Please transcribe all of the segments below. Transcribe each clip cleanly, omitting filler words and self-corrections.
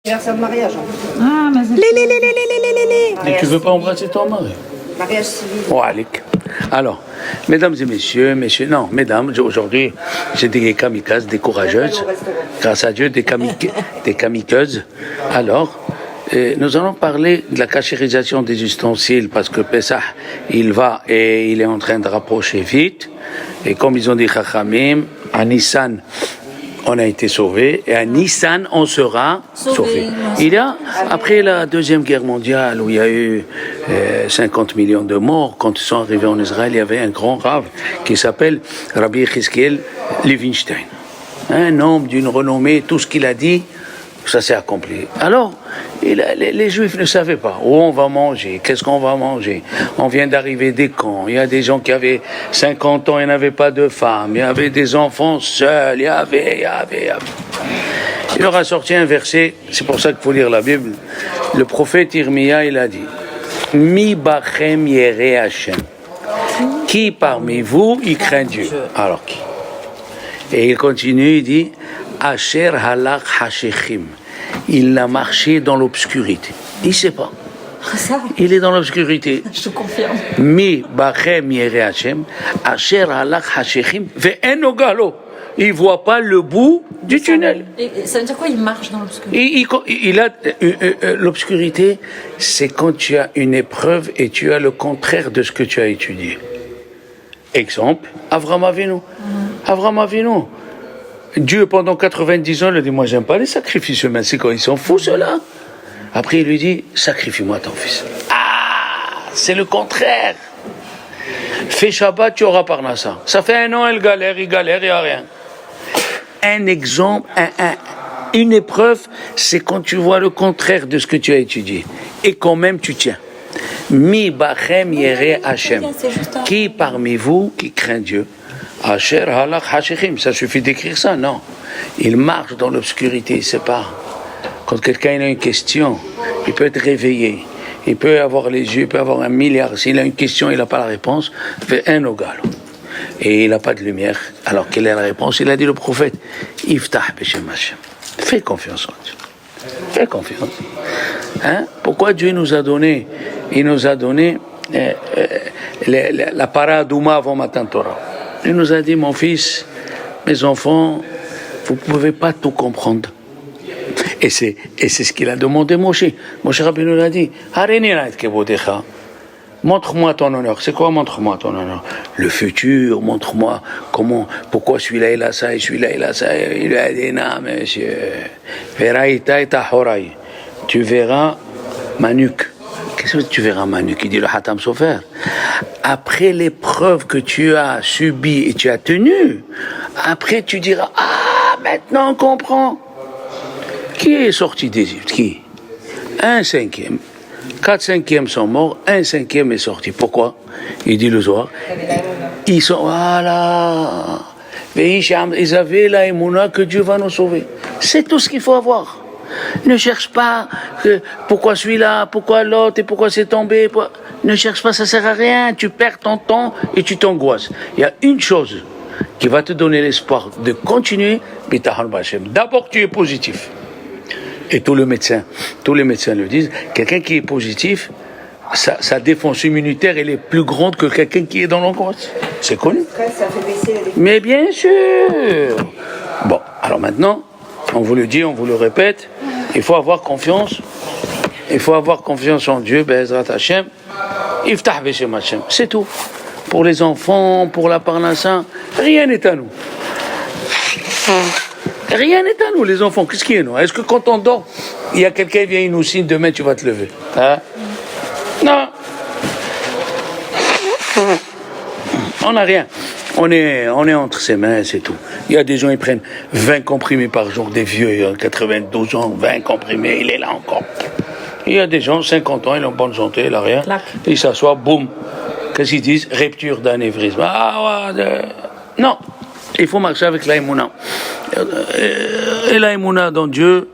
Anniversaire de mariage. Ah, mais Et tu veux pas embrasser ton mari? Mariage civil. Oh, Alec. Alors, mesdames et messieurs, non, mesdames, aujourd'hui, j'ai des kamikazes, des courageuses, grâce à Dieu, des kamikazes. Alors, nous allons parler de la cachérisation des ustensiles, parce que Pessah, il va et il est en train de rapprocher vite. Et comme ils ont dit Chachamim, à Nissan, on a été sauvés, et à Nissan, on sera sauvés. Il y a, après la Deuxième Guerre mondiale, où il y a eu 50 millions de morts, quand ils sont arrivés en Israël, il y avait un grand rave qui s'appelle Rabbi Yechezkel Levinstein. Un homme d'une renommée, tout ce qu'il a dit, ça s'est accompli. Alors, les Juifs ne savaient pas où on va manger, qu'est-ce qu'on va manger. On vient d'arriver des camps, il y a des gens qui avaient 50 ans et n'avaient pas de femmes, il y avait des enfants seuls, il y avait. Il leur a sorti un verset, c'est pour ça qu'il faut lire la Bible. Le prophète Irmia, il a dit, Mi bachem yere Hashem. Qui parmi vous, il craint Dieu? Alors qui? Et il continue, il dit, Asher halach hashechim. Il a marché dans l'obscurité. Il ne sait pas. Il est dans l'obscurité. je te confirme. Mi bachem yere Hashem. Asher halach hashechim. Ve'en ogalo. Il ne voit pas le bout du tunnel. Et ça veut dire quoi, il marche dans l'obscurité? L'obscurité, c'est quand tu as une épreuve et tu as le contraire de ce que tu as étudié. Exemple, Avraham Avinu. Avraham Avinu. Dieu, pendant 90 ans, il a dit, moi, j'aime pas les sacrifices humains. C'est quand ils sont fous, ceux-là. Après, il lui dit, sacrifie-moi ton fils. Ah, c'est le contraire. Fais Shabbat, tu auras Parnassa. Ça fait un an, il galère, il n'y a rien. Un exemple, une épreuve, c'est quand tu vois le contraire de ce que tu as étudié. Et quand même, tu tiens. Mi bachem yere Hashem. Qui parmi vous qui craint Dieu? Asher halach hashechim. Ça suffit d'écrire ça, non. Il marche dans l'obscurité, il ne sait pas. Quand quelqu'un a une question, il peut être réveillé. Il peut avoir les yeux, il peut avoir 1 milliard. S'il a une question, il n'a pas la réponse. Fait un ogalo. Et il n'a pas de lumière. Alors quelle est la réponse? Il a dit le prophète, Iftah b'shem Hashem. Fais confiance en Dieu. Fais confiance. Hein? Pourquoi Dieu nous a donné? Il nous a donné la paradouma avant Matan Torah. Il nous a dit, mon fils, mes enfants, vous ne pouvez pas tout comprendre. Et c'est ce qu'il a demandé Moshe. Moshe Rabbeinu l'a dit, montre-moi ton honneur. C'est quoi montre-moi ton honneur? Le futur, montre-moi comment, pourquoi celui-là il a ça et celui-là il a ça. Il lui a dit, non monsieur, tu verras ma nuque. Qu'est-ce que tu verras ma nuque? Il dit le Hatam Sofer. Après l'épreuve que tu as subie et tu as tenue, après tu diras, ah, maintenant on comprend. Qui est sorti d'Égypte? Qui? 1/5. 4/5 sont morts, 1/5 est sorti. Pourquoi? Il dit le soir. Ils sont, voilà. Ils avaient la émouna que Dieu va nous sauver. C'est tout ce qu'il faut avoir. Ne cherche pas pourquoi celui-là, pourquoi l'autre et pourquoi c'est tombé. Ne cherche pas, ça sert à rien. Tu perds ton temps et tu t'angoisses. Il y a une chose qui va te donner l'espoir de continuer. D'abord, tu es positif. Et tous les médecins le disent. Quelqu'un qui est positif, sa défense immunitaire elle est plus grande que quelqu'un qui est dans l'angoisse. C'est connu. Mais bien sûr. Bon, alors maintenant. On vous le dit, on vous le répète, il faut avoir confiance. Il faut avoir confiance en Dieu, Be'ezrat Hashem. Iftah b'shem Hashem. C'est tout. Pour les enfants, pour la parnassa, rien n'est à nous. Rien n'est à nous, les enfants. Qu'est-ce qui est nous? Est-ce que quand on dort, il y a quelqu'un qui vient, il nous signe, demain tu vas te lever? Hein? Non. On n'a rien. On est entre ses mains, c'est tout. Il y a des gens qui prennent 20 comprimés par jour, des vieux, 92 ans, 20 comprimés, il est là encore. Il y a des gens, 50 ans, ils ont bonne santé, il n'a rien. Ils s'assoient, boum. Qu'est-ce qu'ils disent? Rupture d'anévrisme. Non, il faut marcher avec l'aïmouna. Et l'aïmouna dans Dieu,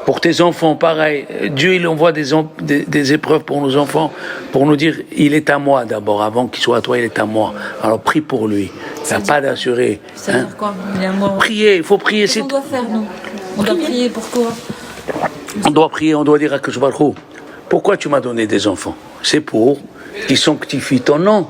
pour tes enfants, pareil. Dieu, il envoie des épreuves pour nos enfants, pour nous dire, il est à moi d'abord, avant qu'il soit à toi, il est à moi. Alors prie pour lui. Il n'y a pas d'assuré. Ça veut dire quoi? Il est à moi. Prier, il faut prier. Qu'est-ce qu'on doit faire, nous? On doit prier pour quoi? On doit prier, on doit dire à Akadosh Baruch Hu, pourquoi tu m'as donné des enfants? C'est pour qu'ils sanctifient ton nom.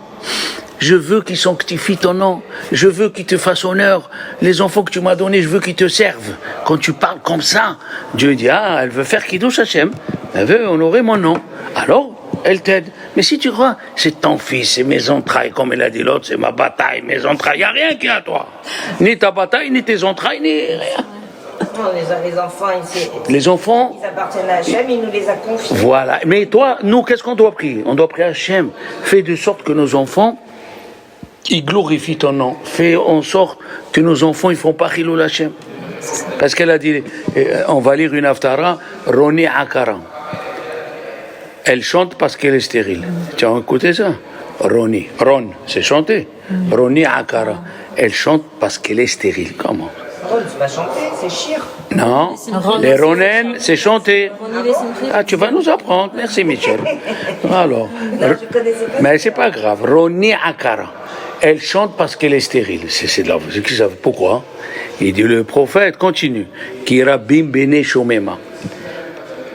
Je veux qu'ils sanctifient ton nom. Je veux qu'ils te fassent honneur. Les enfants que tu m'as donnés, je veux qu'ils te servent. Quand tu parles comme ça, Dieu dit, elle veut faire Kiddush Hashem. Elle veut honorer mon nom. Alors, elle t'aide. Mais si tu crois, c'est ton fils, c'est mes entrailles, comme elle a dit l'autre, c'est ma bataille, mes entrailles. Il n'y a rien qui est à toi. Ni ta bataille, ni tes entrailles, ni rien. Non, Les enfants, ils appartiennent à Hachem, il nous les a confiés. Voilà. Mais toi, nous, qu'est-ce qu'on doit prier? On doit prier à Hachem. Fais de sorte que nos enfants, ils glorifient ton nom. Fais en sorte que nos enfants, ils font pas Chilul Hachem. Parce qu'elle a dit, on va lire une Haftara, Roni Akara. Elle chante parce qu'elle est stérile. Tu as écouté ça? Roni. Ron, c'est chanter. Roni Akara. Elle chante parce qu'elle est stérile. Comment? Ron, c'est pas chanter, c'est chir. Non, les Ronen, c'est chanter. Ah, tu vas nous apprendre. Merci, Michel. Alors, mais c'est pas grave. Roni Akara. Elle chante parce qu'elle est stérile. C'est de la... Pourquoi? Il dit, le prophète continue. Ki Rabbim Bene Shomema.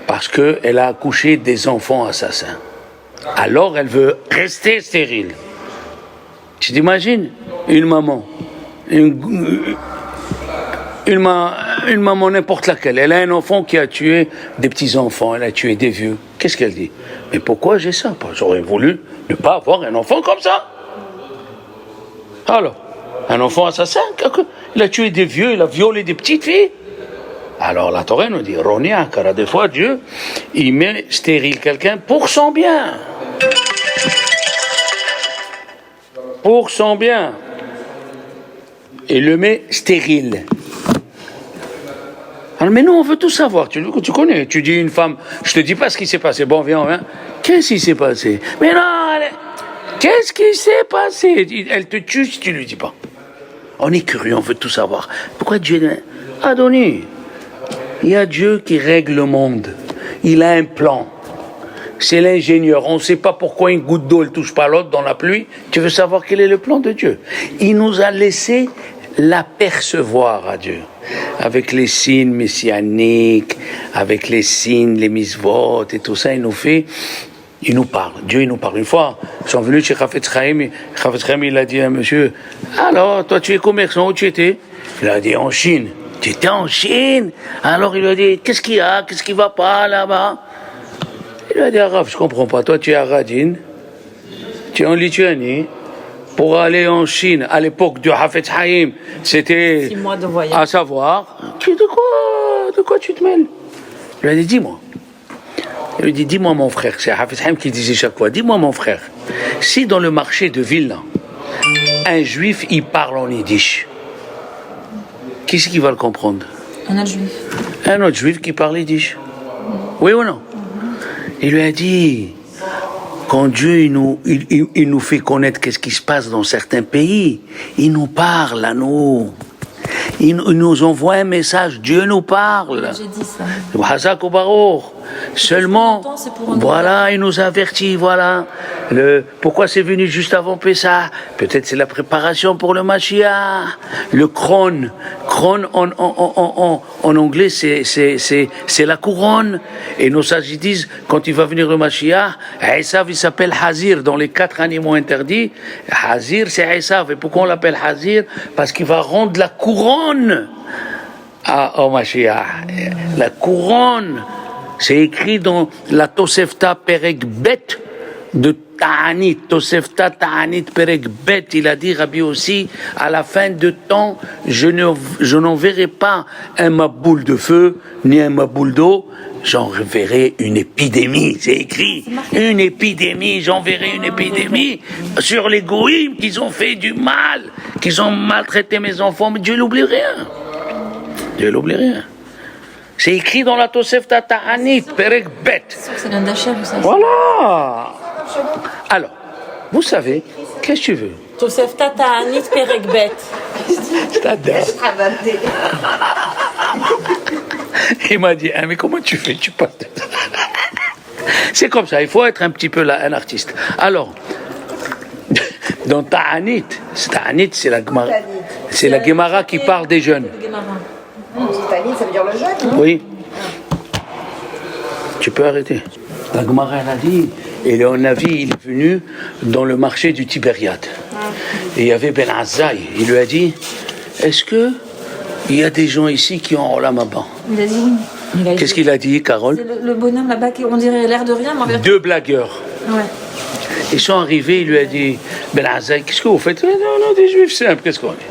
Parce qu'elle a accouché des enfants assassins. Alors, elle veut rester stérile. Tu t'imagines? Une maman. Une maman n'importe laquelle, elle a un enfant qui a tué des petits-enfants, elle a tué des vieux. Qu'est-ce qu'elle dit? Mais pourquoi j'ai ça? J'aurais voulu ne pas avoir un enfant comme ça. Alors, un enfant assassin, il a tué des vieux, il a violé des petites filles. Alors la Torah nous dit, Ronia, car des fois Dieu, il met stérile quelqu'un pour son bien. Pour son bien. Il le met stérile. Alors, mais nous, on veut tout savoir. Tu connais. Tu dis une femme, je te dis pas ce qui s'est passé. Bon, viens. Qu'est-ce qui s'est passé? Mais non, qu'est-ce qui s'est passé? Elle te tue si tu lui dis pas. On est curieux, on veut tout savoir. Pourquoi Dieu... Adonis, il y a Dieu qui règle le monde. Il a un plan. C'est l'ingénieur. On ne sait pas pourquoi une goutte d'eau ne touche pas l'autre dans la pluie. Tu veux savoir quel est le plan de Dieu? Il nous a laissé l'apercevoir à Dieu. Avec les signes messianiques, avec les signes, les misvot et tout ça, il nous parle. Dieu, il nous parle. Une fois, ils sont venus chez Chafetz Chaim. Chafetz Chaim, il a dit à un monsieur, alors, toi, tu es commerçant, où tu étais? Il a dit, en Chine. Tu étais en Chine? Alors, il lui a dit, qu'est-ce qu'il y a? Qu'est-ce qui va pas là-bas? Il a dit, Arabe, je comprends pas. Toi, tu es à Radin. Tu es en Lituanie. Pour aller en Chine, à l'époque du Chafetz Chaim, c'était 6 mois de voyage. À savoir, de quoi tu te mêles? Il lui a dit, dis-moi. Il lui dit, dis-moi mon frère, c'est Chafetz Chaim qui disait chaque fois, dis-moi mon frère, si dans le marché de Vilna, un juif, il parle en yiddish, qui c'est qui va le comprendre? Un autre juif. Un autre juif qui parle yiddish. Oui ou non? Il lui a dit, quand Dieu il nous fait connaître qu'est-ce qui se passe dans certains pays, il nous parle à nous. Il nous envoie un message, Dieu nous parle. J'ai dit ça. Hazak ou Baruch. Seulement, voilà, il nous avertit, voilà. Pourquoi c'est venu juste avant Pessah? Peut-être c'est la préparation pour le Mashiach. Le Kron. Kron en anglais, c'est la couronne. Et nos sages disent, quand il va venir le Mashiach, Esav, il s'appelle Hazir. Dans les 4 animaux interdits, Hazir, c'est Esav. Et pourquoi on l'appelle Hazir? Parce qu'il va rendre la couronne au Mashiach. La couronne. C'est écrit dans la Tosefta Perek Bet de Ta'anit. Tosefta Ta'anit Perek Bet, il a dit, Rabbi aussi, à la fin de temps, je n'enverrai pas un maboule de feu, ni un maboule d'eau, j'enverrai une épidémie. C'est écrit, une épidémie, j'enverrai une épidémie sur les goïms qui ont fait du mal, qui ont maltraité mes enfants, mais Dieu n'oublie rien. Dieu n'oublie rien. C'est écrit dans la Tosefta Ta'anit, Perek Bet. C'est l'un d'Hachem, ça. Voilà. Alors, vous savez, qu'est-ce que tu veux? Tosefta Ta'anit Perek Bet. C'est-à-dire. Il m'a dit, mais comment tu fais? Tu passes. C'est comme ça, il faut être un petit peu là, un artiste. Alors, dans Ta'anit, c'est la Gemara. C'est la Gemara qui parle des jeunes. Ta'anit, ça veut dire le jeûne. Oui. Tu peux arrêter. La Gemara, elle a dit, et le Navi, il est venu dans le marché du Tibériade. Et il y avait Ben Azaï. Il lui a dit, est-ce que il y a des gens ici qui ont Olam Haba? Il a dit oui. Qu'est-ce qu'il a dit, Carole? C'est le bonhomme là-bas qui, on dirait l'air de rien, mais en vérité. Deux blagueurs. Ouais. Ils sont arrivés, il lui a dit, Ben Azaï, qu'est-ce que vous faites? Non, des juifs simples, qu'est-ce qu'on est?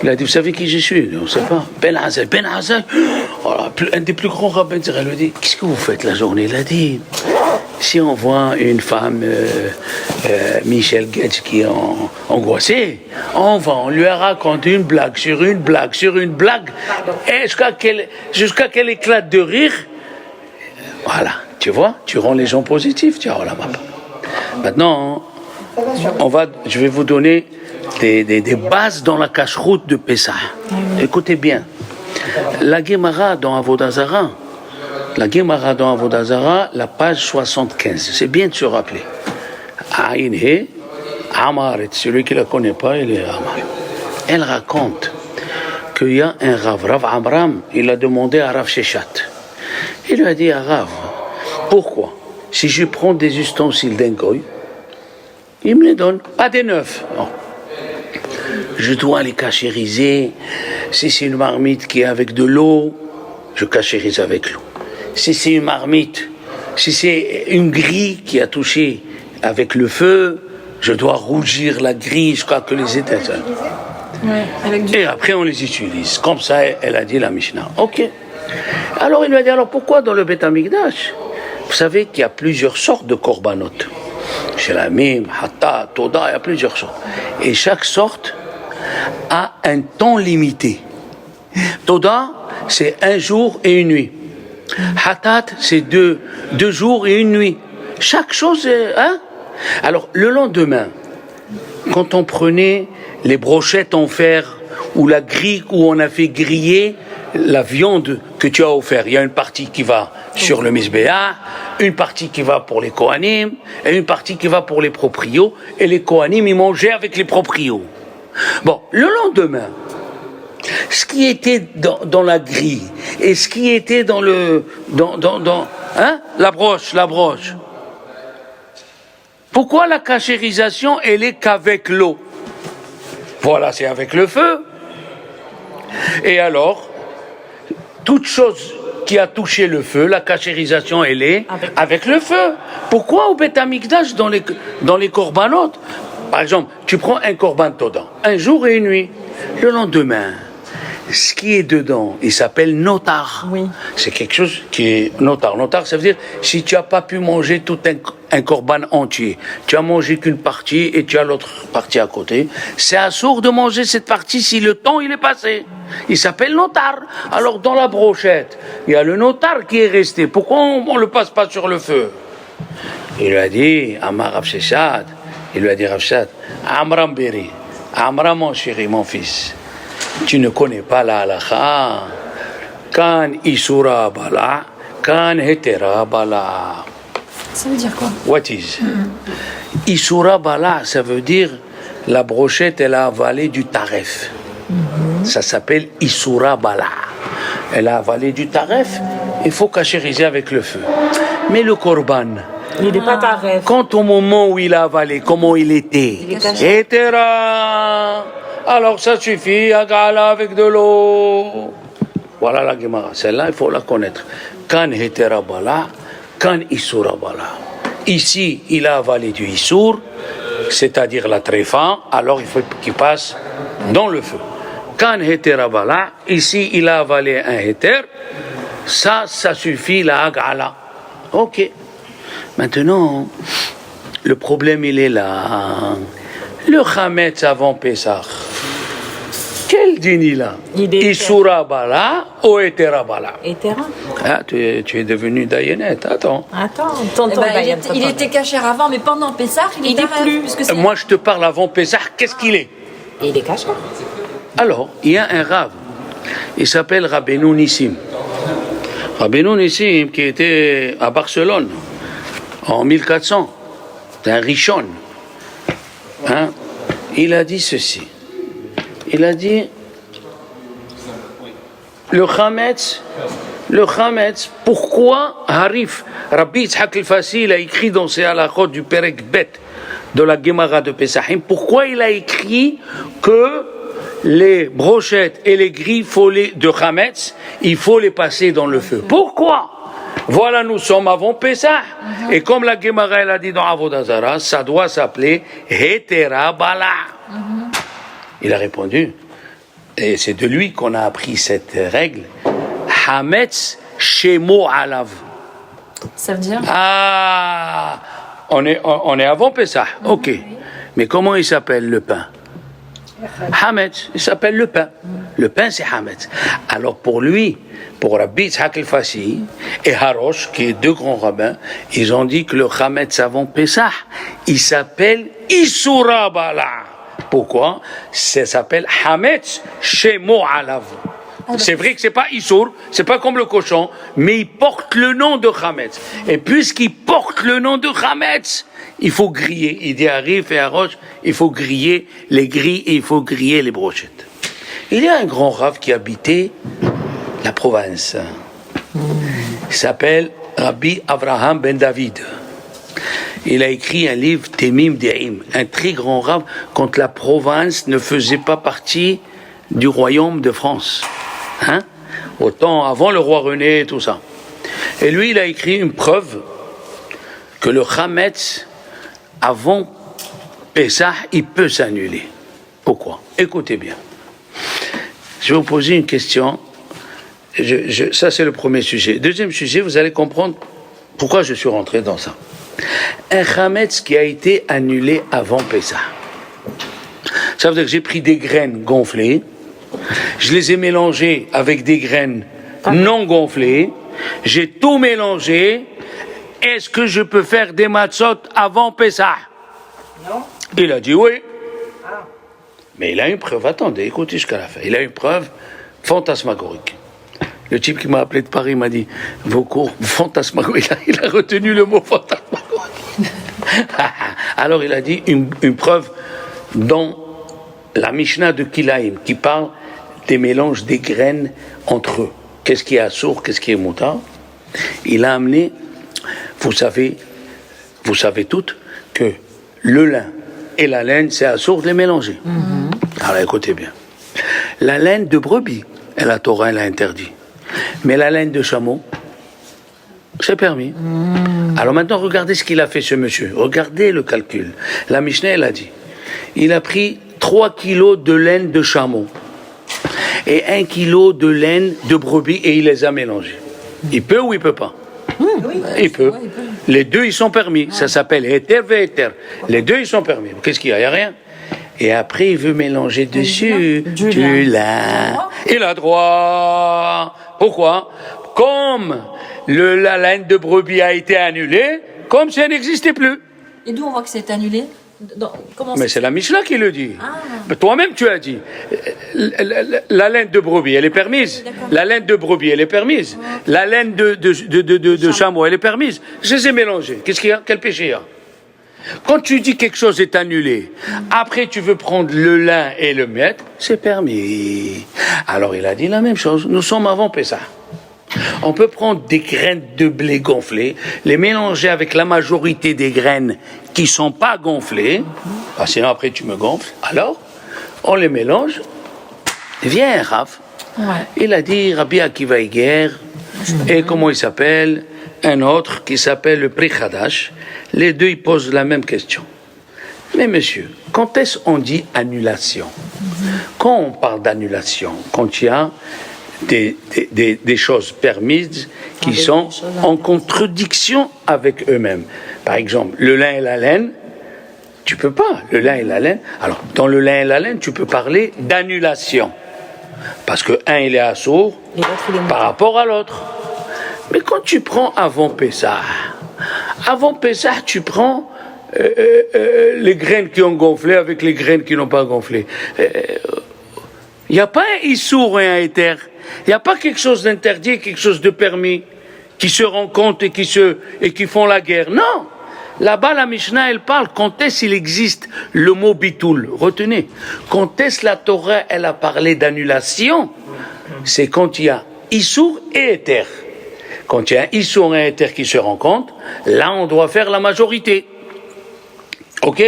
Il a dit, vous savez qui je suis? On ne sait pas. Ben Azaï, oh là, un des plus grands rabbins d'Israël, lui a dit, qu'est-ce que vous faites la journée? Il a dit, si on voit une femme, Michel Guetz, qui est angoissée, on lui raconte une blague sur une blague sur une blague, et jusqu'à qu'elle éclate de rire. Voilà, tu vois, tu rends les gens positifs, tu vois, là, maintenant, je vais vous donner des bases dans la cache-route de Pessah. Écoutez bien. La Gemara dans Avodah Zarah, la page 75. C'est bien de se rappeler. Aïn He, Amaret, celui qui ne la connaît pas, il est Amar. Elle raconte qu'il y a un Rav Amram, il a demandé à Rav Sheshat. Il lui a dit à Rav, pourquoi? Si je prends des ustensiles d'un goy, il me les donne, pas des neufs. Non. Je dois les cachériser. Si c'est une marmite qui est avec de l'eau, je cachérise avec l'eau. Si c'est une marmite, si c'est une grille qui a touché avec le feu, je dois rougir la grille jusqu'à que les étincelles. Et après on les utilise. Comme ça, elle a dit la Mishnah. Ok. Alors il lui a dit, alors pourquoi dans le Beth Amikdash? Vous savez qu'il y a plusieurs sortes de korbanot. Shelamim, Hatta, Toda, il y a plusieurs sortes. Et chaque sorte a un temps limité. Toda, c'est 1 jour et 1 nuit. Hatat, c'est 2 jours et 1 nuit. Chaque chose, hein? Alors, le lendemain, quand on prenait les brochettes en fer ou la grille où on a fait griller la viande que tu as offert, il y a une partie qui va sur le Mizbeah, une partie qui va pour les Kohanim et une partie qui va pour les proprios, et les Kohanim, ils mangeaient avec les proprios. Bon, le lendemain, ce qui était dans la grille et ce qui était dans la broche. Pourquoi la cachérisation, elle est qu'avec l'eau? Voilà, c'est avec le feu. Et alors, toute chose qui a touché le feu, la cachérisation, elle est avec le feu. Pourquoi au Beth Amikdash, dans les korbanot? Par exemple, tu prends un korban toda, 1 jour et 1 nuit. Le lendemain, ce qui est dedans, il s'appelle notar. Oui. C'est quelque chose qui est notar. Notar, ça veut dire, si tu n'as pas pu manger tout un korban entier, tu as mangé qu'une partie et tu as l'autre partie à côté, c'est assourd de manger cette partie si le temps il est passé. Il s'appelle notar. Alors dans la brochette, il y a le notar qui est resté. Pourquoi on ne le passe pas sur le feu? Il lui a dit, Amar Rav Sheshat, il lui a dit Rav Sheshat, Amram Beri, Amram mon chéri, mon fils, tu ne connais pas la halakha. Kan isura bala, kan hetera bala. Ça veut dire quoi? What is? Isura bala, ça veut dire la brochette, elle a avalé du taref. Ça s'appelle isura bala. Elle a avalé du taref, il faut cachériser avec le feu. Mais le korban, il n'est pas taref. Quand au moment où il a avalé, comment il était? Hetera. Alors ça suffit, agala avec de l'eau. Voilà la Gemara. Celle-là, il faut la connaître. Kan hetera bala, kan isura bala. Ici, il a avalé du isur, c'est-à-dire la tréfa, alors il faut qu'il passe dans le feu. Kan hetera bala, ici, il a avalé un heter, ça suffit, la agala. Ok. Maintenant, le problème, il est là. Le Chametz avant Pessah. Quel din il a? Isura bala ou etera bala? Etera. Ah, tu es devenu Dayanet, attends. Tonton Dayan. Il était cachère avant, mais pendant Pessah, il est plus. Moi, je te parle avant Pessah, qu'est-ce qu'il est? Il est cachère. Alors, il y a un Rav, il s'appelle Rabbeinu Nissim. Rabbeinu Nissim, qui était à Barcelone, en 1400, c'est un Rishon. Hein? Il a dit ceci. Il a dit, le Chametz, le Chametz, pourquoi Harif, Rabbi Yitzhak el-Fassi, il a écrit dans ses halachot du Perek Bet de la Gemara de Pesachim, pourquoi il a écrit que les brochettes et les grilles de Chametz, il faut les passer dans le feu. Pourquoi? Voilà, nous sommes avant Pesach. Et comme la Gemara elle a dit dans Avodah Zarah, ça doit s'appeler Hetera Bala. Il a répondu, et c'est de lui qu'on a appris cette règle, Hametz Shemo Alav. Ça veut dire? Ah, on est avant Pesach, ok. Mais comment il s'appelle le pain? Hametz, il s'appelle le pain. Le pain, c'est Hametz. Alors pour lui, pour Rabbi Yitzhak el-Fassi et Harosh, qui est deux grands rabbins, ils ont dit que le Hametz avant Pesach, il s'appelle Isura Bala. Pourquoi? Ça s'appelle Hametz Shemo Alav. C'est vrai que c'est pas Issour, c'est pas comme le cochon, mais il porte le nom de Hametz. Et puisqu'il porte le nom de Hametz, il faut griller. Il dit à Rif et à Roche, il faut griller les grilles et il faut griller les brochettes. Il y a un grand rave qui habitait la province. Il s'appelle Rabbi Avraham ben David. Il a écrit un livre, Temim De'im, un très grand rave quand la province ne faisait pas partie du royaume de France. Hein? Autant avant le roi René et tout ça. Et lui, il a écrit une preuve que le Hametz, avant Pesach, il peut s'annuler. Pourquoi? Écoutez bien. Je vais vous poser une question. Ça, c'est le premier sujet. Deuxième sujet, vous allez comprendre pourquoi je suis rentré dans ça. Un Hametz qui a été annulé avant Pesach. Ça veut dire que j'ai pris des graines gonflées, je les ai mélangées avec des graines non gonflées, j'ai tout mélangé. Est-ce que je peux faire des matzot avant Pesach? Non. Il a dit oui. Mais il a une preuve, attendez, écoutez jusqu'à la fin. Il a une preuve fantasmagorique. Le type qui m'a appelé de Paris m'a dit, vos cours fantasmagoriques, il a retenu le mot fantasmagorique. Alors il a dit une preuve dans la Mishnah de Kilaïm, qui parle des mélanges des graines entre eux. Qu'est-ce qui est assour, qu'est-ce qui est moutarde? Il a amené, vous savez toutes, que le lin et la laine, c'est assour de les mélanger. Alors écoutez bien. La laine de brebis, la Torah elle a interdit. Mais la laine de chameau, c'est permis. Alors maintenant, regardez ce qu'il a fait ce monsieur. Regardez le calcul. La Mishnah, elle a dit, il a pris 3 kilos de laine de chameau et 1 kilo de laine de brebis et il les a mélangés. Il peut ou il peut pas? Il peut. Les deux, ils sont permis. Ça s'appelle héter ve héter. Les deux, ils sont permis. Qu'est-ce qu'il y a? Il n'y a rien. Et après, il veut mélanger dessus du lin. Il a droit. Pourquoi? Comme la laine de brebis a été annulée, comme si elle n'existait plus. Et d'où on voit que c'est annulé? Mais c'est la Mishnah qui le dit. Mais toi-même, tu as dit. La laine de brebis, elle est permise. La laine de brebis, elle est permise. La laine de chameau, elle est permise. Je les ai mélangés. Qu'est-ce qu'il y a? Quel péché il y a? Quand tu dis quelque chose est annulé, après tu veux prendre le lin et le mettre, c'est permis. Alors il a dit la même chose. Nous sommes avant Pessah. On peut prendre des graines de blé gonflées, les mélanger avec la majorité des graines qui ne sont pas gonflées, sinon après tu me gonfles, alors on les mélange. Viens Raph, il a dit Rabbi Akiva Iger, et comment il s'appelle? Un autre qui s'appelle le Pri Hadash. Les deux ils posent la même question. Mais monsieur, quand est-ce qu'on dit annulation? Quand on parle d'annulation, quand il y a des choses permises qui sont en contradiction avec eux-mêmes. Par exemple, le lin et la laine, tu peux pas. Le lin et la laine. Alors, dans le lin et la laine, tu peux parler d'annulation. Parce que un, il est assourd par rapport à l'autre. Mais quand tu prends avant Pessah, tu prends les graines qui ont gonflé avec les graines qui n'ont pas gonflé. Il n'y a pas un issour et un éther. Il n'y a pas quelque chose d'interdit, quelque chose de permis, qui se rencontrent et qui font la guerre. Non! Là-bas, la Mishnah, elle parle quand est-ce qu'il existe le mot bitoul. Retenez, quand est-ce la Torah, elle a parlé d'annulation, c'est quand il y a Issour et Éther. Quand il y a un Issour et un Éther qui se rencontrent, là on doit faire la majorité. Ok,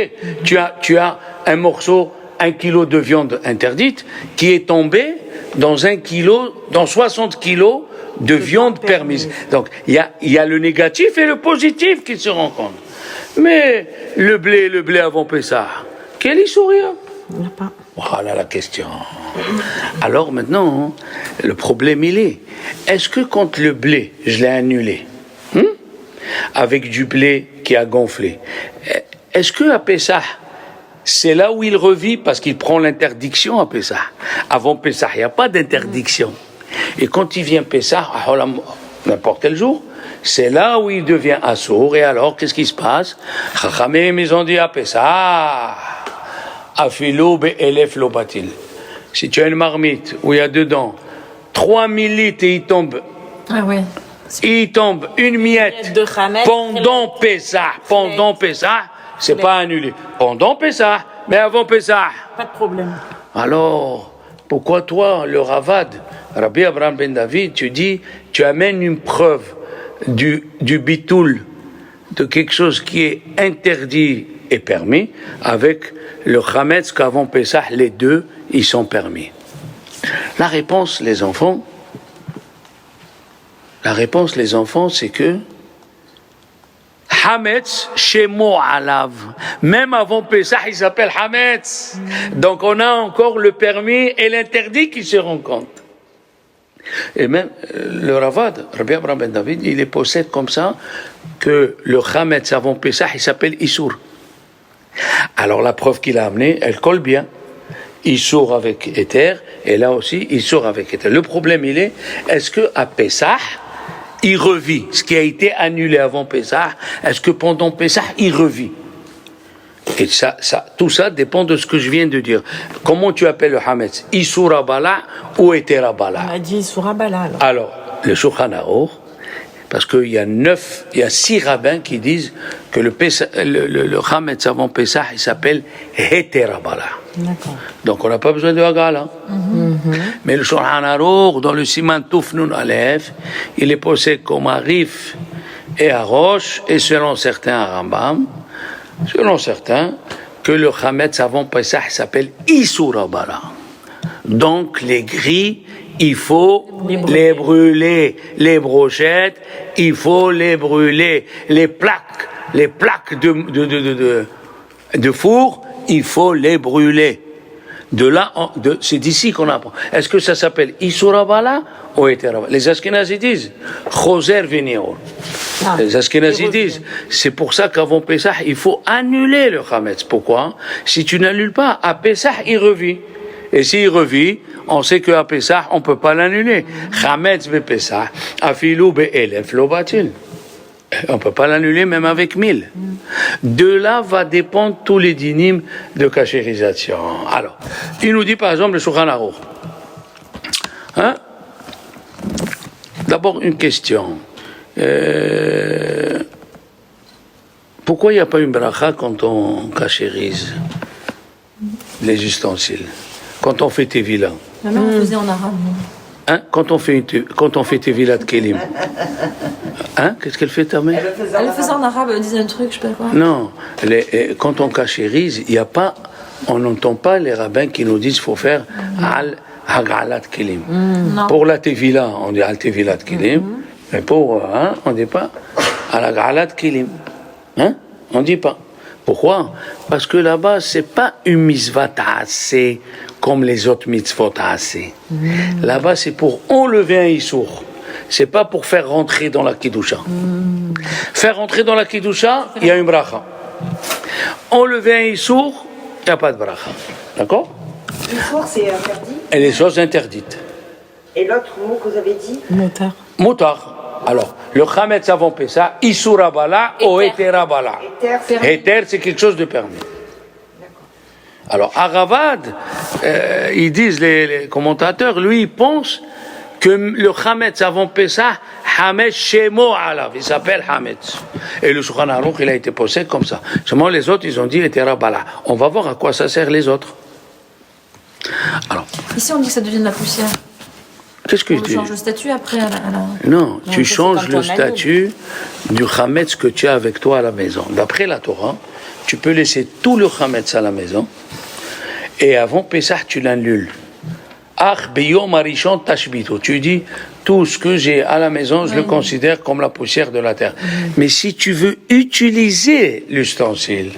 tu as un morceau, 1 kilo de viande interdite qui est tombé dans 60 kilos de viande permise. Donc il y a le négatif et le positif qui se rencontrent. Mais le blé avant Pessah, quel Issour il y a? Il n'y en a pas. Voilà la question. Alors maintenant, le problème il est-ce que quand le blé, je l'ai annulé, avec du blé qui a gonflé, est-ce que à Pessah, c'est là où il revit parce qu'il prend l'interdiction à Pessah? Avant Pessah, il n'y a pas d'interdiction. Et quand il vient Pessah, n'importe quel jour, c'est là où il devient assourd. Et alors, qu'est-ce qui se passe? Chachamim, ils ont dit à Pessah, Afilou be'elef lo batil. Si tu as une marmite où il y a dedans 3000 litres et il tombe une miette de Hametz, pendant Pessah, c'est pas annulé. Pendant Pessah, mais avant Pessah. Pas de problème. Alors, pourquoi toi, le Ravad, Rabbi Abraham ben David, tu amènes une preuve du bitoul, de quelque chose qui est interdit et permis, avec le Hametz qu'avant Pessah, les deux, ils sont permis. La réponse, les enfants, c'est que Hametz, Shemo Alav. Même avant Pessah, il s'appelle Hametz. Donc on a encore le permis et l'interdit qui se rencontrent. Et même le Ravad, Rabbi Abraham ben David, il les possède comme ça que le Hametz avant Pessah, il s'appelle Issour. Alors la preuve qu'il a amenée, elle colle bien. Issour avec Éther, et là aussi, Issour avec Éther. Le problème, il est-ce qu'à Pessah, il revit ce qui a été annulé avant Pessah? Est-ce que pendant Pessah, il revit? Et tout ça dépend de ce que je viens de dire. Comment tu appelles le Hametz? Issour Abala ou Éther Abala? On a dit Issour Abala. Alors, le Shulchan Aruch, parce qu'il y a 6 rabbins qui disent que le Hametz avant Pessah, il s'appelle Éther Abala. D'accord. Donc on n'a pas besoin de Hagala. Mais le Shulchan Aruch, dans le Siman Tuf Nun Aleph, il est posé comme à Rif et à Roche, et selon certains à Rambam, que le Hametz avant Pessah s'appelle Issour Abala. Donc les gris, il faut les brûler. Les brochettes, il faut les brûler. Les plaques de four, il faut les brûler. C'est d'ici qu'on apprend. Est-ce que ça s'appelle Issour Abala ou Éther Abala? Les Ashkenazis disent Choser Venior. Les Ashkenazis disent c'est pour ça qu'avant Pessah, il faut annuler le Hametz. Pourquoi? Si tu n'annules pas, à Pessah, il revit. Et s'il revit, on sait qu'à Pessah, on ne peut pas l'annuler. Hametz be Pessah, afilou be elef lo batil. On ne peut pas l'annuler même avec 1000. De là va dépendre tous les dynimes de cachérisation. Alors, il nous dit par exemple le Shulchan Aruch. D'abord une question. Pourquoi il n'y a pas une bracha quand on cachérise les ustensiles? Quand on fait Tevila. Ma mère le faisait en arabe. Quand on fait Tevila de Kelim. Qu'est-ce qu'elle fait ta mère? Elle le faisait en arabe, elle disait un truc, je sais pas quoi. Non, quand on cachérise, on n'entend pas les rabbins qui nous disent qu'il faut faire al hagalat kelim. Pour la Tevila, on dit al Tevila de Kelim, mais on ne dit pas al hagalat kelim. On ne dit pas. Pourquoi? Parce que là-bas, c'est pas une mitzvah ta'aseh comme les autres mitzvot ta'aseh. Là-bas, c'est pour enlever un issour. C'est pas pour faire rentrer dans la Kiddusha. Faire rentrer dans la Kiddusha, il y a une bracha. Enlever un issour, il n'y a pas de bracha. D'accord? Issour, c'est interdit. Et les choses interdites. Et l'autre mot que vous avez dit? Motard. Alors, le Hametz avant Pessah, Issour Abala ou Éther Abala. Éther, c'est quelque chose de permis. Alors, à Ravad, ils disent, les commentateurs, lui, il pense que le Hametz avant Pessah, Hametz Shemo Alav, il s'appelle Hametz. Et le Shulchan Aruch, il a été posé comme ça. Seulement les autres, ils ont dit Éther Abala. On va voir à quoi ça sert les autres. Alors. Ici, on dit que ça devient de la poussière. Qu'est-ce que On tu change le statut après Non, tu ça, c'est changes quand le on statut du chametz que tu as avec toi à la maison. D'après la Torah, tu peux laisser tout le chametz à la maison et avant Pessah, tu l'annules. Ach biyom arishon tashbitu. Tu dis, tout ce que j'ai à la maison, je le considère comme la poussière de la terre. Mais si tu veux utiliser l'ustensile,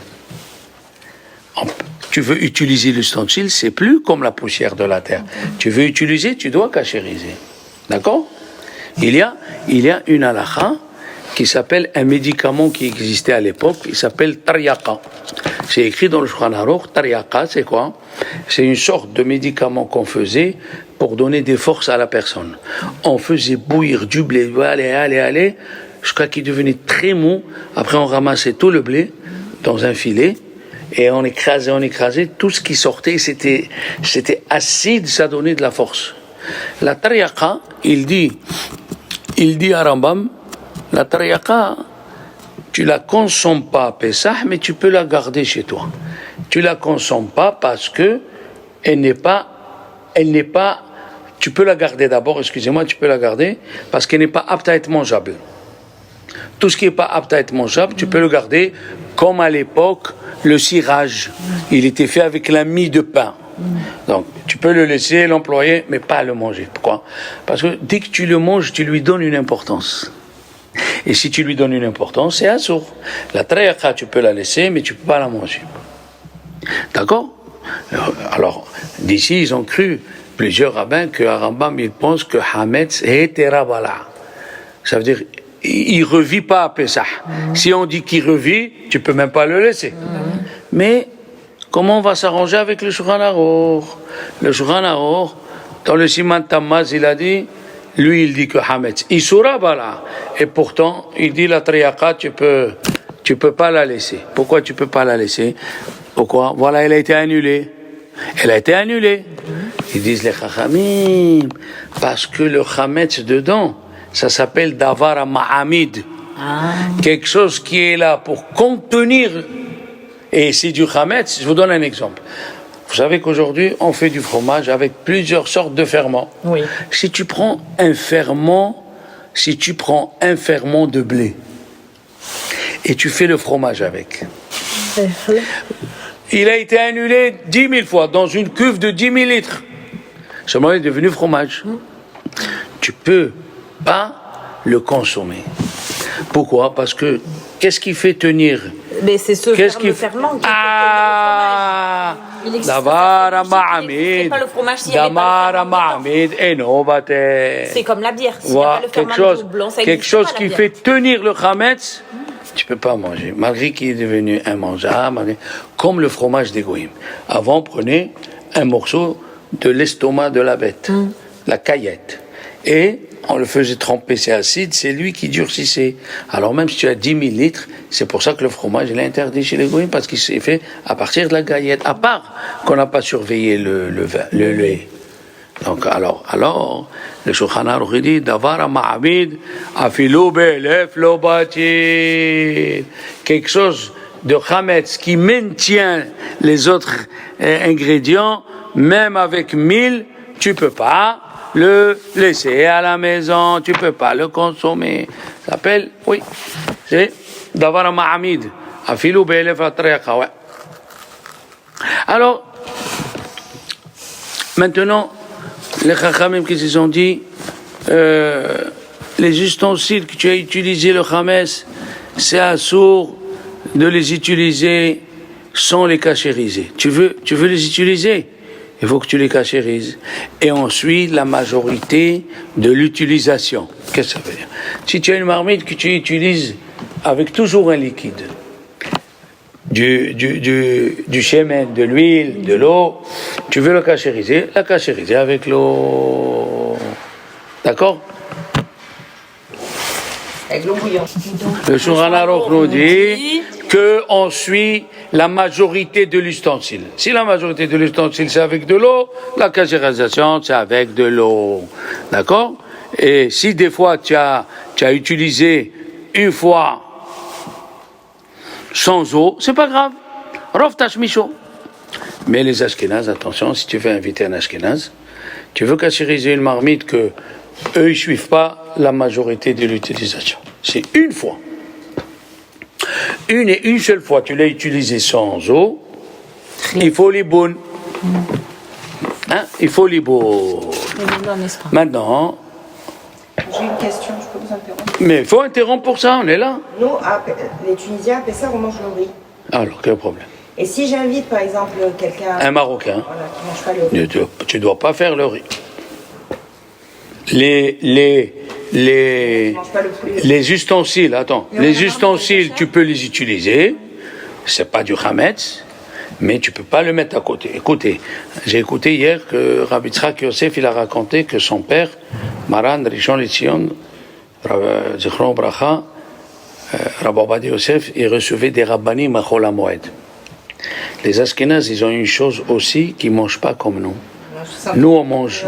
c'est plus comme la poussière de la terre. Tu veux utiliser, tu dois cachériser. D'accord? Il y a une halakha qui s'appelle un médicament qui existait à l'époque, il s'appelle Taryaqa. C'est écrit dans le Shulchan Aruch. Taryaqa, c'est quoi? C'est une sorte de médicament qu'on faisait pour donner des forces à la personne. On faisait bouillir du blé, aller, jusqu'à qu'il devenait très mou. Après, on ramassait tout le blé dans un filet et on écrasait tout ce qui sortait. C'était acide, ça donnait de la force. La Taryaqa, il dit à Rambam, la Taryaqa, tu la consommes pas à Pessah, mais tu peux la garder chez toi. Tu la consommes pas parce que elle n'est pas, tu peux la garder d'abord, tu peux la garder parce qu'elle n'est pas apte à être mangeable. Tout ce qui n'est pas apte à être mangeable, tu peux le garder comme à l'époque, le cirage. Il était fait avec la mie de pain. Donc, tu peux le laisser, l'employer, mais pas le manger. Pourquoi? Parce que dès que tu le manges, tu lui donnes une importance. Et si tu lui donnes une importance, c'est assour. La Taryaqa, tu peux la laisser, mais tu ne peux pas la manger. D'accord? Alors, d'ici, ils ont cru, plusieurs rabbins, qu'à Rambam, ils pensent que Hametz est Terabala. Ça veut dire, il ne revit pas à Pessah. Si on dit qu'il revit, tu ne peux même pas le laisser. Mais, comment on va s'arranger avec le Shulchan Aruch? Le Shulchan Aruch, dans le Siman Tammaz, il a dit, lui, il dit que Hametz, Isura Bala. Et pourtant, il dit la Taryaqa, tu peux pas la laisser. Pourquoi tu peux pas la laisser? Pourquoi? Voilà, elle a été annulée. Elle a été annulée. Ils disent les Chachamim, parce que le Hametz dedans, ça s'appelle Davar Ma'amid. Quelque chose qui est là pour contenir. Et c'est du Hametz. Je vous donne un exemple. Vous savez qu'aujourd'hui, on fait du fromage avec plusieurs sortes de ferments. Oui. Si tu prends un ferment de blé et tu fais le fromage avec, il a été annulé 10 000 fois dans une cuve de 10 000 litres. Seulement, il est devenu fromage. Tu peux pas le consommer. Pourquoi? Parce que qu'est-ce qui fait tenir? Mais c'est ce ferment qui fait Il existe Davar c'est Ma'amid. pas le fromage s'il y avait pas le Davar ferment Ma'amid. Et non, C'est comme la bière. S'il n'y a voilà, pas le ferment quelque chose, blanc, ça quelque existe chose pas, la qui bière. fait tenir le Hametz, tu peux pas manger, malgré qu'il est devenu immangeable, comme le fromage des Goïm. Avant, on prenait un morceau de l'estomac de la bête, la caillette, et on le faisait tremper, c'est acide, c'est lui qui durcissait. Alors même si tu as 10 000 litres, c'est pour ça que le fromage il est interdit chez les Goïm, parce qu'il s'est fait à partir de la caillette, à part qu'on n'a pas surveillé le lait. Donc alors, le Shulchan Aruch dit, Davar Ma'amid, Afilu Be'elef Lo Batil. Quelque chose de Hametz qui maintient les autres ingrédients, même avec 1000, tu peux pas le laisser à la maison, tu peux pas le consommer. Ça s'appelle, oui, c'est Davar Ma'amid, Afilu Be'elef Lo Batil. Alors, maintenant, les Chachamim qui se sont dit, les ustensiles que tu as utilisés, le Hametz, c'est assour de les utiliser sans les cachériser. Tu veux les utiliser, il faut que tu les cachérises. Et ensuite, la majorité de l'utilisation. Qu'est-ce que ça veut dire? Si tu as une marmite que tu utilises avec toujours un liquide, du shemen, de l'huile, de l'eau, tu veux la cachériser avec l'eau. D'accord? Avec l'eau bouillante. Le Shulchan Aruch nous dit qu'on suit la majorité de l'ustensile. Si la majorité de l'ustensile c'est avec de l'eau, la cachérisation c'est avec de l'eau. D'accord? Et si des fois tu as utilisé une fois sans eau, c'est pas grave. Rov tashmisho. Mais les Ashkénazes, attention, si tu veux inviter un Ashkénaze, Tu veux cachériser une marmite que eux, ils suivent pas la majorité de l'utilisation. C'est une fois. Une seule fois, tu l'as utilisé sans eau, il faut les bonnes. Hein? Il faut les bonnes. Maintenant. J'ai une question, je peux vous interrompre? Mais il faut interrompre pour ça, on est là. Nous, les Tunisiens, à Pessah, on mange le riz. Alors, quel problème? Et si j'invite, par exemple, quelqu'un... Un Marocain. Voilà, qui ne mange pas le riz. Tu ne dois pas faire le riz. Les ustensiles, attends. Les ustensiles, tu peux les utiliser. C'est pas du Hametz, mais tu peux pas le mettre à côté. Écoutez, j'ai écouté hier que Rabbi Yitzhak Yosef, il a raconté que son père, Maran Rishon LeZion, Zichron Bracha, Rabbi Ovadia Yosef, il recevait des rabbanim à Chol HaMoed. Les Ashkénazes, ils ont une chose aussi qu'ils ne mangent pas comme nous. Nous, on mange.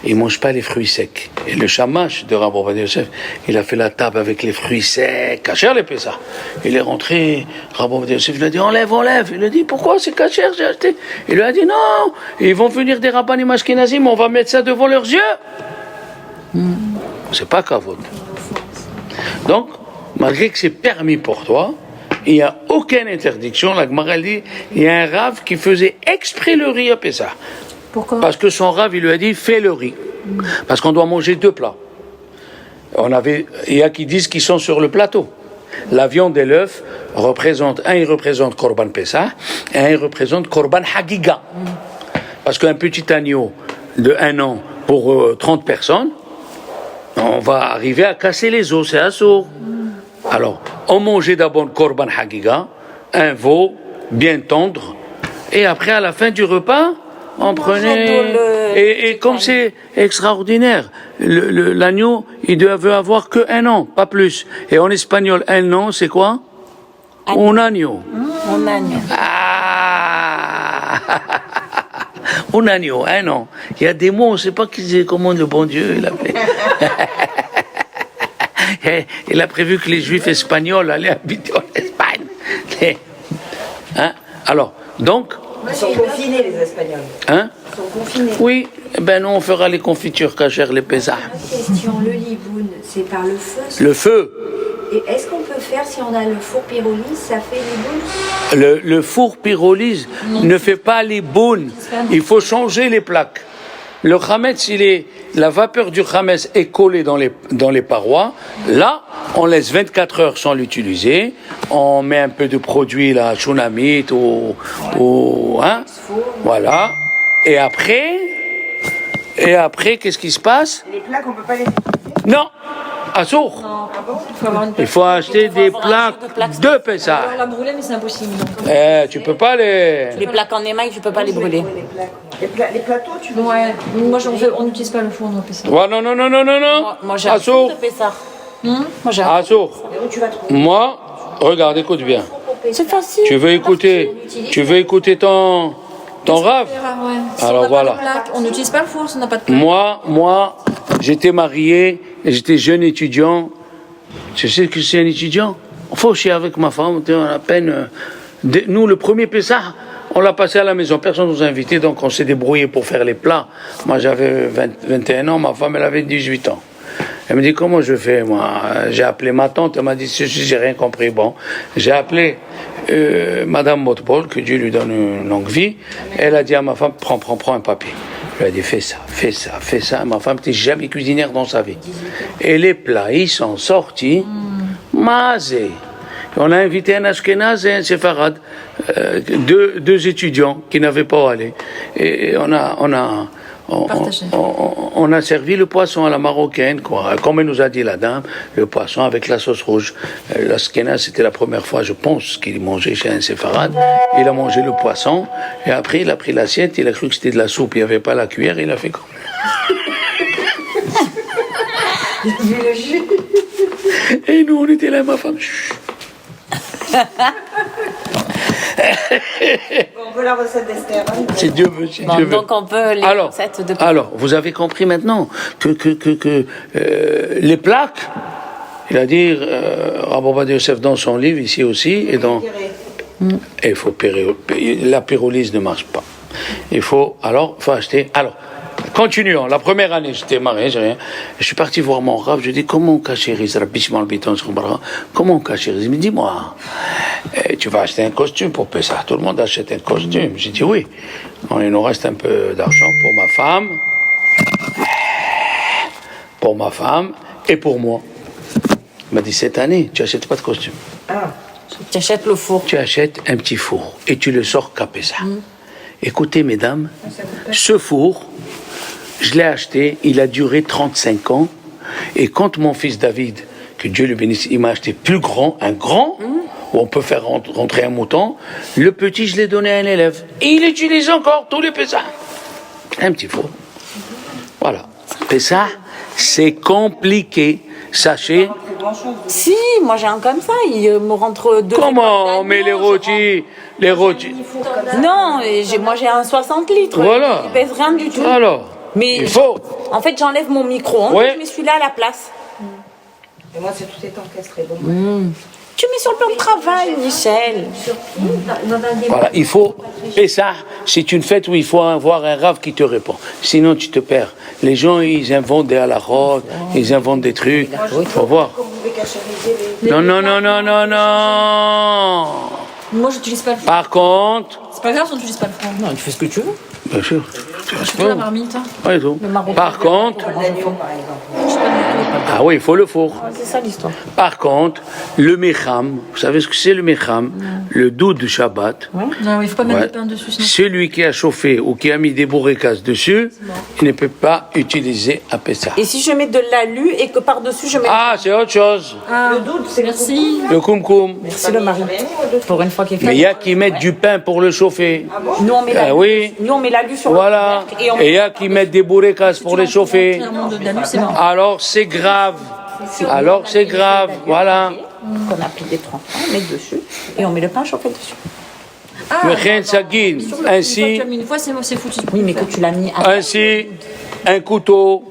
Ils ne mangent pas les fruits secs. Et le shamash de Rabbi Ovadia Yosef, il a fait la table avec les fruits secs, kasher les Pessah. Il est rentré, Rabbi Ovadia Yosef, il a dit enlève. Il a dit pourquoi c'est kasher, j'ai acheté. Il lui a dit non, ils vont venir des rabbanim ashkénazim, on va mettre ça devant leurs yeux. C'est pas kavod. Donc, malgré que c'est permis pour toi, il n'y a aucune interdiction. La Gemara dit il y a un rave qui faisait exprès le riz à Pessah. Pourquoi? Parce que son rave, il lui a dit fais le riz. Parce qu'on doit manger 2 plats. Il y a qui disent qu'ils sont sur le plateau. La viande et l'œuf représentent, il représente Korban Pessah, et un il représente Korban Hagiga. Parce qu'un petit agneau de 1 an pour 30 personnes, on va arriver à casser les os, c'est assourd. Alors, on mangeait d'abord le Korban Hagiga, un veau bien tendre, et après, à la fin du repas, on prenait... Et comme c'est extraordinaire, l'agneau, il devait avoir que 1 an, pas plus. Et en espagnol, 1 an, c'est quoi? Un agneau. Un agneau. Ah un agneau, 1 an. Il y a des mots, on ne sait pas comment le bon Dieu il appelait. Il a prévu que les Juifs espagnols allaient habiter en Espagne. Hein? Alors, donc... Ils sont confinés, les Espagnols. Hein? Ils sont confinés. Oui, ben nous on fera les confitures cachères, les Pessah. Question, le liboun, c'est par le feu? Le feu. Et est-ce qu'on peut faire, si on a le four pyrolyse, ça fait liboun? Le four pyrolyse ne fait pas les bounes. Il faut changer les plaques. Le chametz, la vapeur du chametz est collée dans les parois. Là, on laisse 24 heures sans l'utiliser. On met un peu de produit, là, chunamite hein, voilà. Et après, qu'est-ce qui se passe? Les plaques, on ne peut pas les utiliser? Non, à sourd. Il faut acheter des plaques de Pessah. Alors la brûler, mais c'est impossible. Tu peux pas les... Les plaques en émail, tu peux pas les brûler. Les plateaux, tu veux? Ouais, moi on n'utilise pas le four, on fait ça. Ouais, non. Moi j'ai un four de Pessah. Moi j'ai un À sourd. Et où tu vas trouver? Moi, regarde, écoute bien. C'est facile. Tu veux écouter ton rave? Ouais. Si Alors on n'a voilà. pas de plaque, on n'utilise pas le four si on n'a pas de plaque. Moi, j'étais marié, et j'étais jeune étudiant. Tu sais que c'est un étudiant? Fauché avec ma femme, on a à peine... Nous, le premier Pessah, on l'a passé à la maison. Personne ne nous a invités, donc on s'est débrouillé pour faire les plats. Moi, j'avais 21 ans, ma femme, elle avait 18 ans. Elle me dit, comment je fais, moi? J'ai appelé ma tante, elle m'a dit, j'ai rien compris. Bon, j'ai appelé Madame Motbol, que Dieu lui donne une longue vie. Elle a dit à ma femme, prends un papier. Je lui ai dit, fais ça. Ma femme n'était jamais cuisinière dans sa vie. Et les plats, ils sont sortis, mazé. On a invité un Ashkénaz et un Séfarad, deux étudiants qui n'avaient pas à aller. Et on a servi le poisson à la marocaine, quoi. Comme elle nous a dit la dame, le poisson avec la sauce rouge. L'Ashkénaz, c'était la première fois, je pense, qu'il mangeait chez un séfarade. Il a mangé le poisson, et après il a pris l'assiette, il a cru que c'était de la soupe, il n'y avait pas la cuillère, il a fait comme... Et nous, on était là, ma femme... On veut la recette d'Esther. Hein. Si Dieu veut, si Dieu veut. Donc on peut les recettes de... Alors, vous avez compris maintenant que les plaques, il a dit, Rabbi Ovadia Yosef dans son livre, ici aussi, et il faut la pyrolyse ne marche pas. il faut acheter. Alors, continuons. La première année, j'étais marié, j'ai rien. Je suis parti voir mon Rav, je dis, comment on cachérise, comment on cachérise? Il me dit, dis-moi, tu vas acheter un costume pour Pessah. Tout le monde achète un costume. J'ai dit, oui. Bon, il nous reste un peu d'argent pour ma femme et pour moi. Il m'a dit, cette année, tu n'achètes pas de costume. Tu achètes le four. Tu achètes un petit four et tu le sors qu'à Pessah. Écoutez, mesdames, ce four, je l'ai acheté, il a duré 35 ans. Et quand mon fils David, que Dieu le bénisse, il m'a acheté plus grand, un grand, où on peut faire rentrer un mouton, le petit, je l'ai donné à un élève. Et il utilise encore tous les Pessah. Un petit four. Voilà. Pessah, c'est compliqué. Sachez. Si, moi j'ai un comme ça, il me rentre deux. Comment on met les rôtis? Non, moi j'ai un 60 litres. Voilà. Il pèse rien du tout. Alors, mais il faut. En fait, j'enlève mon micro-ondes et je mets celui-là à la place. Et moi, c'est tout est encastré. Donc... Tu mets sur le plan de travail, Michel. Voilà, il faut. Et ça, c'est une fête où il faut avoir un rave qui te répond. Sinon, tu te perds. Les gens, ils inventent des halakhot, ils inventent des trucs. Il faut voir. Non. Moi, j'utilise pas le four. Par contre. C'est pas grave si on n'utilise pas le four. Non, tu fais ce que tu veux. Bien sûr. Surtout la marmite. Ouais, tout. Par contre. Ah oui, il faut le four. C'est ça l'histoire. Par contre, le mecham, vous savez ce que c'est le mecham? Le doux de Shabbat. Non, il ne faut pas mettre de pain dessus. Sinon. Celui qui a chauffé ou qui a mis des bourricas dessus, il ne peut pas utiliser à Pessah. Et si je mets de l'alu et que par-dessus je mets... Ah, c'est autre chose. Le doute, c'est Merci. Le koum-koum. Merci le mari. Pour une fois qu'il fait... Mais il y a qui mettent du pain pour le chauffer. Nous on met l'alu. Oui. Nous on met l'alu sur Voilà. le couvercle Et il y a qui mettent des bourricas pour les chauffer. C'est bon. Alors c'est grave. Alors c'est grave. Voilà. qu'on a plié 30 ans, on met dessus et on met le pain chauffé dessus. Mais rien de sanguine. Ainsi, Une fois, c'est foutu. Oui, mais que tu l'as mis à... ainsi, un couteau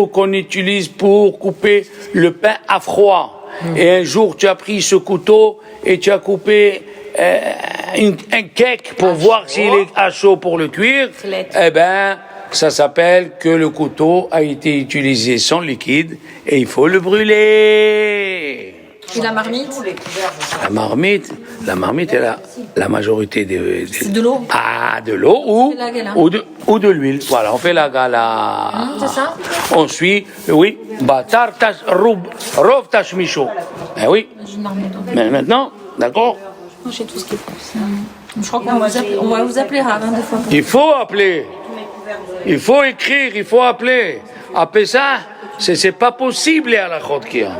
qu'on utilise pour couper le pain à froid. Et un jour, tu as pris ce couteau et tu as coupé un cake pour voir s'il est à chaud pour le cuire. Eh ben, ça s'appelle que le couteau a été utilisé sans liquide et il faut le brûler. Et la marmite? La marmite, elle a la majorité des C'est de l'eau. Ah, de l'eau ou de l'huile. Voilà, on fait la gala. C'est ça? On suit, oui, batar rov tashmisho. Eh oui. J'ai une marmite. Mais maintenant, d'accord? J'ai tout ce qu'il faut. Je crois qu'on va vous appeler Rav, des fois. Il faut appeler. Il faut écrire, il faut appeler. Après ça, c'est pas possible à la chôte qu'il y a.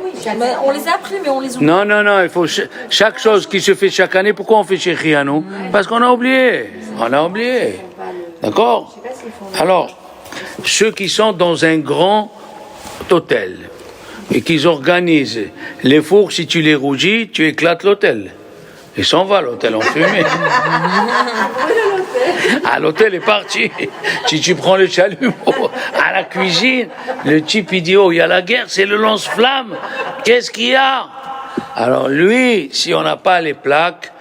On les a appris, mais on les oublie. Non, il faut chaque chose qui se fait chaque année. Pourquoi on fait chéri à nous? Parce qu'on a oublié. On a oublié. D'accord? Alors, ceux qui sont dans un grand hôtel et qui organisent les fours, si tu les rougis, tu éclates l'hôtel. Ils s'en va l'hôtel en fumée. Ah, l'hôtel est parti. Si tu prends le chalumeau à la cuisine, le type il dit oh, il y a la guerre, c'est le lance-flamme. Qu'est-ce qu'il y a? Alors lui, si on n'a pas les plaques,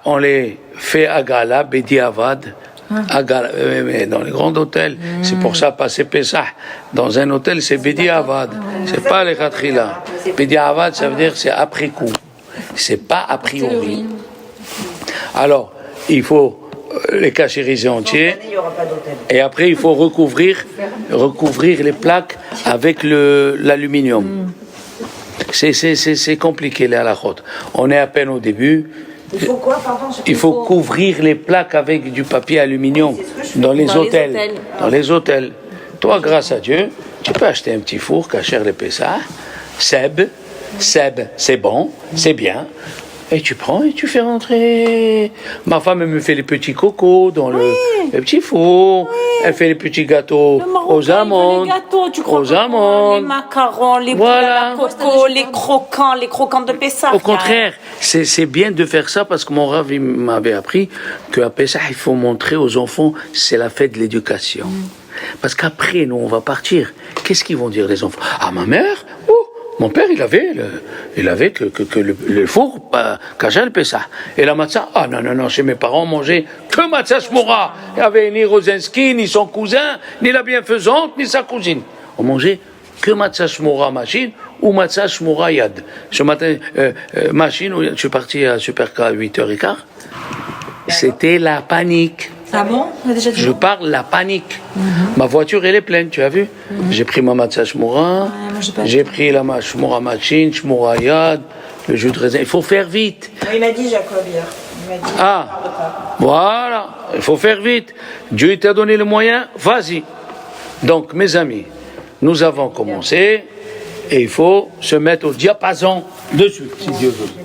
on les fait à Gala, Bediavad. À Gala, mais dans les grands hôtels, c'est pour ça passer Pessah. Dans un hôtel, c'est Bediavad. C'est pas les Khatrila. Bediavad, ça veut dire c'est après coup. C'est pas a priori. Alors, il faut les cachériser entiers. Et après, il faut recouvrir les plaques avec l'aluminium. C'est compliqué, les halakhot. On est à peine au début. Il faut quoi, pardon? Il faut couvrir les plaques avec du papier aluminium dans les hôtels. Dans les hôtels. Toi, grâce à Dieu, tu peux acheter un petit four, cacher les Pessah, Seb, c'est bon, c'est bien. Et tu prends et tu fais rentrer. Ma femme, elle me fait les petits cocos dans le petit four. Elle fait les petits gâteaux aux amandes. Les gâteaux, tu crois aux amandes. Les macarons, les voilà. coco, les croquants de Pessah. Au contraire, c'est bien de faire ça parce que mon Rav m'avait appris qu'à Pessah, il faut montrer aux enfants, c'est la fête de l'éducation. Parce qu'après, nous, on va partir. Qu'est-ce qu'ils vont dire les enfants? Ah, ma mère, Mon père, il avait que le four, Kachal Pessah. Et la matzah, non, chez mes parents, on mangeait que matzah shmora. Il n'y avait ni Rosinski, ni son cousin, ni la bienfaisante, ni sa cousine. On mangeait que matzah shmora machine ou matzah shmora yad. Ce matin, machine, je suis parti à Superca à 8h15. C'était la panique. Ah bon? On a déjà dit Je parle la panique. Ma voiture, elle est pleine, tu as vu? J'ai pris ma matzah shmora, j'ai pris la shmora machine, shmora yad, le jus de raisin. Il faut faire vite. Il m'a dit Jacob hier. Il m'a dit, Voilà, il faut faire vite. Dieu t'a donné le moyen, vas-y. Donc, mes amis, nous avons commencé et il faut se mettre au diapason de suite, si Dieu veut.